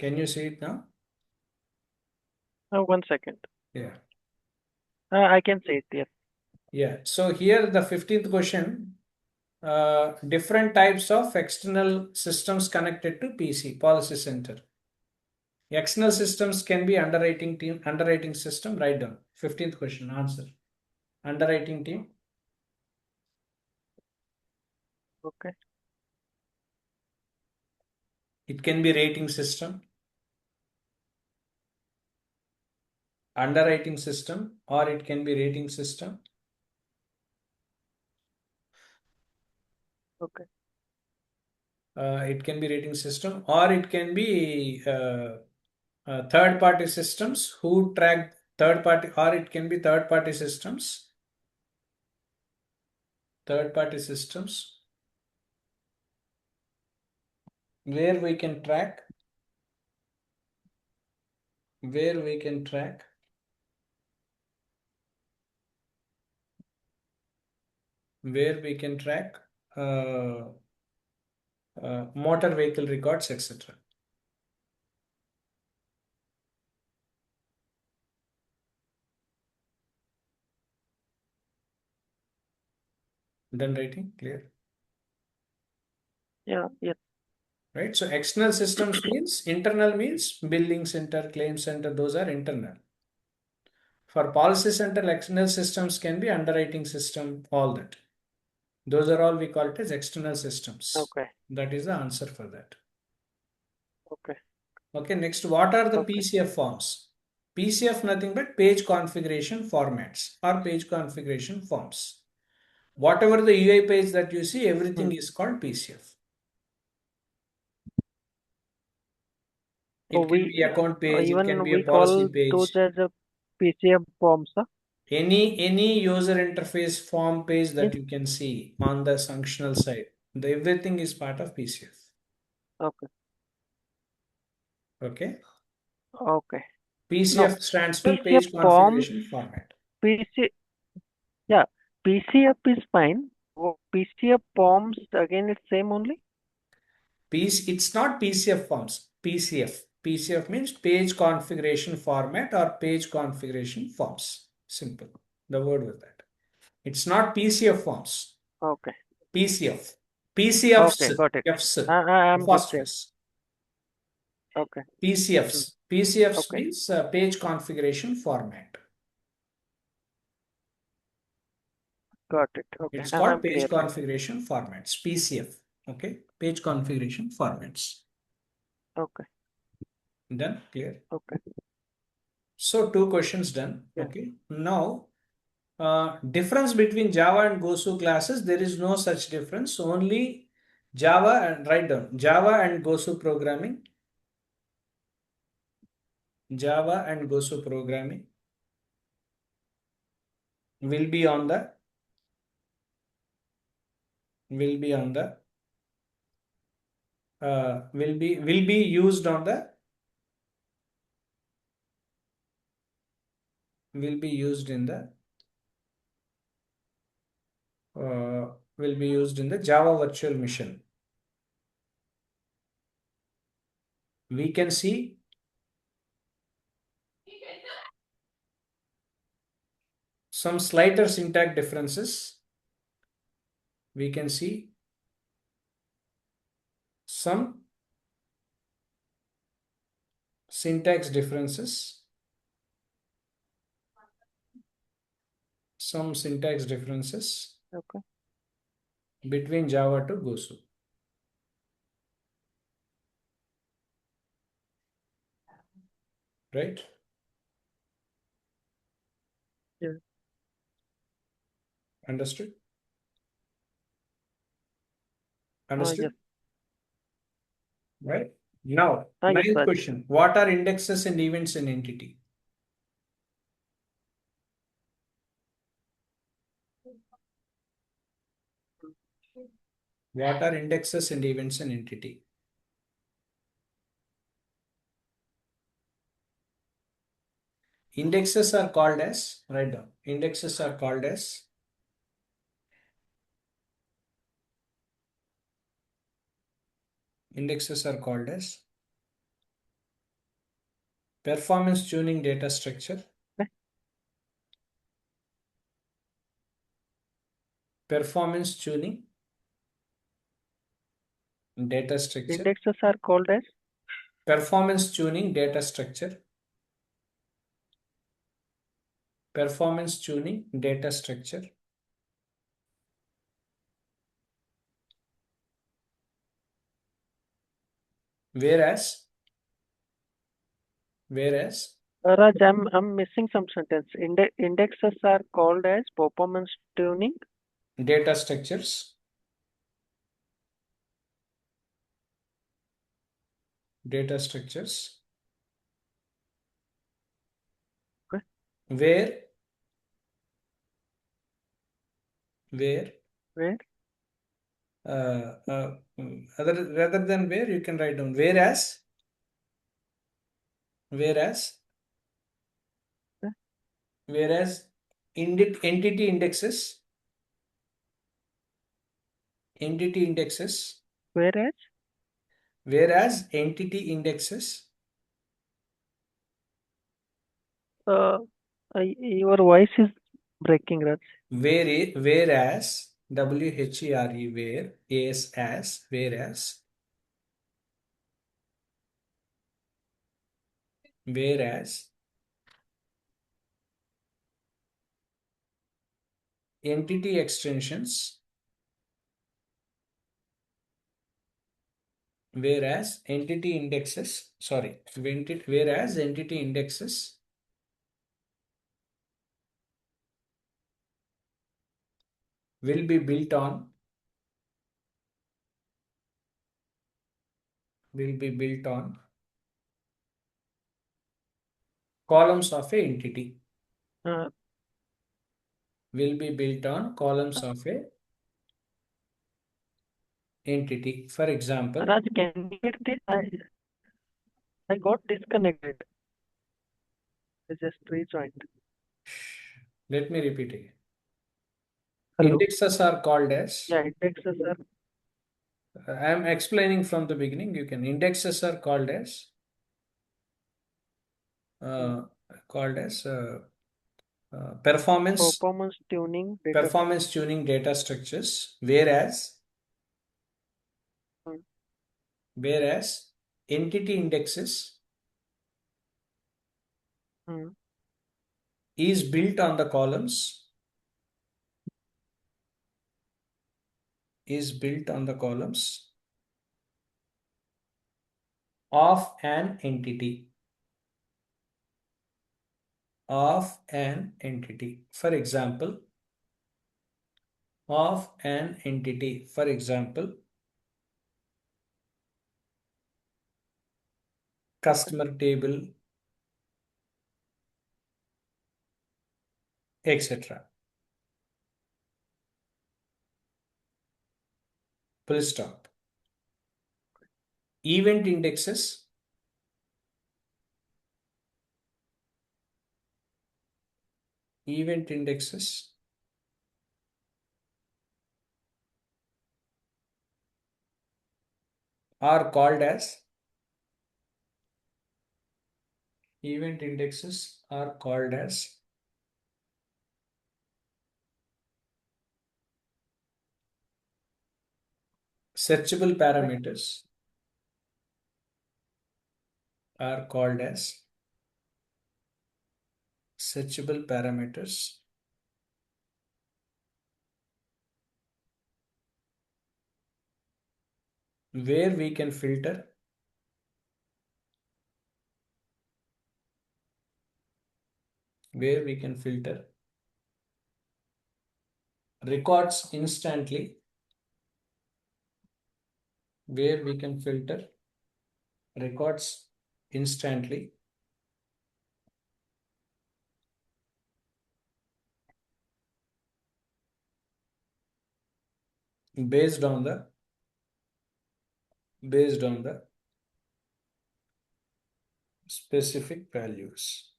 Can you see it now? 1 second. Yeah. I can say it, yes. Yeah. So here the 15th question, different types of external systems connected to PC, policy center. External systems can be underwriting system, write down. 15th question, answer. Underwriting team. Okay. It can be rating system, underwriting system, or it can be rating system. Okay. It can be rating system, or it can be third party systems who track third party, or it can be third party systems. Third party systems where we can track, where we can track where we can track uh, motor vehicle records, etc. Done writing? Clear? Yeah, yes. Right? So external systems means, internal means billing center, claim center, those are internal. For policy center, external systems can be underwriting system, all that. Those are all we call it as external systems. Okay. That is the answer for that. Okay. Okay, next, what are the Okay. PCF forms? PCF nothing but page configuration formats or page configuration forms. Whatever the UI page that you see, everything Hmm. is called PCF. So It can we be account page, it can even be a we policy call page. those as a PCF forms, huh? Any user interface form page that Yes. you can see on the functional side, everything is part of PCF. Okay. Okay. Okay. No, PCF stands for PCF page forms, configuration format. PC, yeah, PCF is fine. PCF forms again, it's same only. It's not PCF forms, PCF. PCF means page configuration format or page configuration forms. Simple. The word with that. It's not PCF forms. Okay. PCF. PCFs. Okay, got it. Fs. I'm good there. Apostrophes. Okay. Hmm. PCFs. PCFs Okay. means page configuration format. Got it. Okay. It's I'm called clear page with that. configuration formats. PCF. Okay. Page configuration formats. Okay. Done? Clear? Okay. So two questions done. Yeah. Okay. Now, difference between Java and Gosu classes, there is no such difference. Only Java, and write down Java and Gosu programming. Java and Gosu programming will be on the will be on the will be used on the will be used in the will be used in the Java virtual machine. We can see some slighter syntax differences. We can see some syntax differences. Some syntax differences Okay. between Java to Gosu. Right? Yeah. Understood? Yes. Understood? Right? Now, Yes, ninth Raj. question. What are indexes and events in entity? What are indexes and events in entity? Indexes are called as, write down. Indexes are called as indexes are called as Performance tuning data structure. Performance tuning data structure. Indexes are called as Performance tuning data structure. Performance tuning data structure. Whereas Raj, I'm missing some sentence. Indexes are called as performance tuning. data structures. Data structures. Okay. Where Where rather than where, you can write down whereas okay. whereas entity indexes Whereas entity indexes your voice is breaking, Raj. whereas where whereas entity extensions whereas entity indexes will be built on columns of a entity Uh, will be built on columns of a entity. For example, Raj, can you hear this? I got disconnected. I just rejoined. let me repeat again. Hello. Indexes are called as, Yeah, indexes are I am explaining from the beginning. You can indexes are mm, uh, called as performance performance tuning data. performance tuning data structures, whereas Mm, entity indexes mm, is built on the columns of an entity for example okay. customer table, etc. Full stop. Event indexes event indexes are called as searchable parameters are called as searchable parameters where we can filter records instantly where we can filter records instantly based on the specific values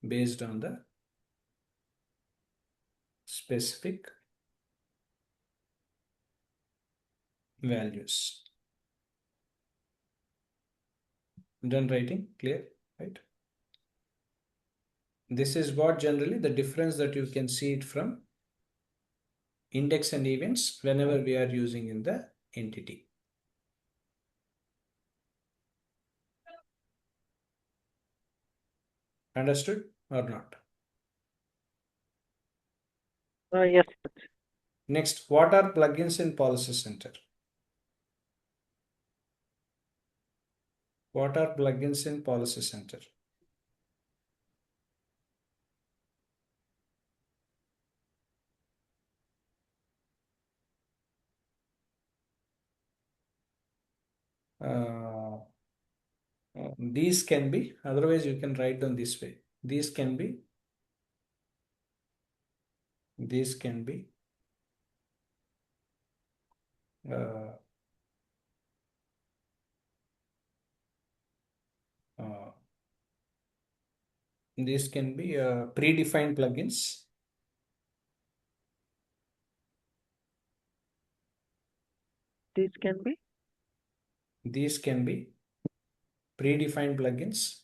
based on the specific values. Done writing, clear, right? This is what generally the difference that you can see it from index and events whenever we are using in the entity. Understood or not? Yes. Next, what are plugins in Policy Center? What are plugins in Policy Center? These can be, otherwise you can write down this way. These can be uh, uh, predefined plugins. These can be These can be predefined plugins.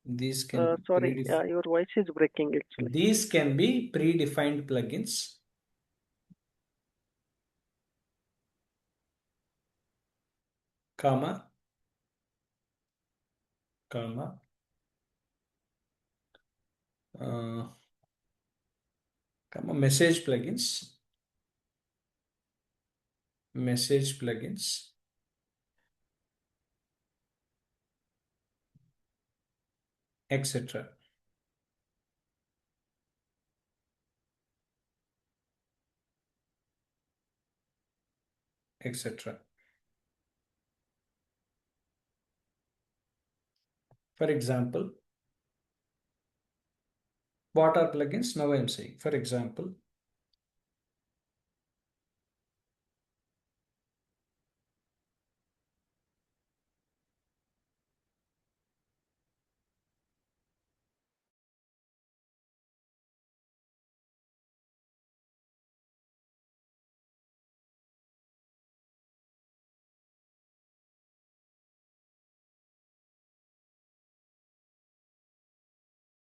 These can be sorry, your voice is breaking actually. These can be predefined plugins. Comma uh, message plugins, etc. etc. For example, what are plugins? Now I am saying, for example,